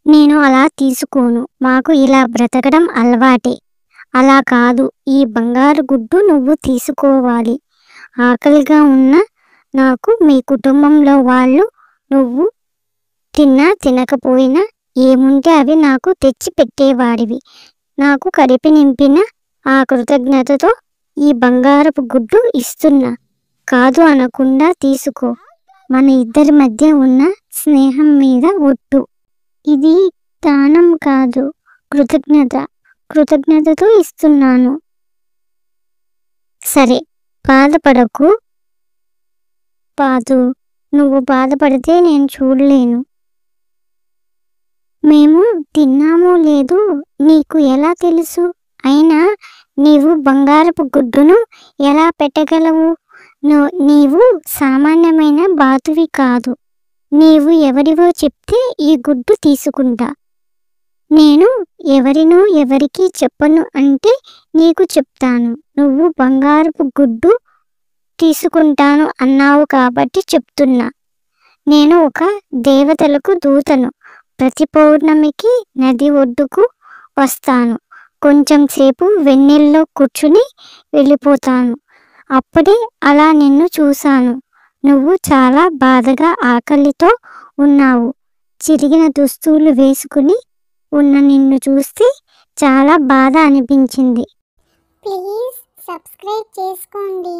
నేను అలా తీసుకోను. మాకు ఇలా బ్రతకడం అలవాటే. అలా కాదు, ఈ బంగారు గుడ్డు నువ్వు తీసుకోవాలి. ఆకలిగా ఉన్న నాకు మీ కుటుంబంలో వాళ్ళు నువ్వు తిన్నా తినకపోయినా ఏముంటే అవి నాకు తెచ్చి పెట్టేవాడివి. నాకు కడుపు నింపిన ఆ కృతజ్ఞతతో ఈ బంగారపు గుడ్డు ఇస్తున్నా. కాదు అనకుండా తీసుకో. మన ఇద్దరి మధ్య ఉన్న స్నేహం మీద ఒట్టు. ఇది దానం కాదు, కృతజ్ఞతతో ఇస్తున్నాను. సరే, బాధపడకు పాదు. నువ్వు బాధపడితే నేను చూడలేను. మేము తిన్నామో లేదో నీకు ఎలా తెలుసు? అయినా నీవు బంగారపు గుడ్డును ఎలా పెట్టగలవు? నీవు సామాన్యమైన బాతువి కాదు. నీవు ఎవరివో చెప్తే ఈ గుడ్డు తీసుకుంటా. నేను ఎవరికీ చెప్పను అంటే నీకు చెప్తాను. నువ్వు బంగారపు గుడ్డు తీసుకుంటాను అన్నావు కాబట్టి చెప్తున్నా. నేను ఒక దేవతలకు దూతను. ప్రతి పౌర్ణమికి నది ఒడ్డుకు వస్తాను. కొంచెం సేపు వెన్నెల్లో కూర్చుని వెళ్ళిపోతాను. అప్పుడే అలా నిన్ను చూశాను. నువ్వు చాలా బాధగా ఆకలితో ఉన్నావు. చిరిగిన దుస్తులు వేసుకుని ఉన్న నిన్ను చూస్తే చాలా బాధ అనిపించింది. ప్లీజ్ సబ్స్క్రైబ్ చేసుకోండి.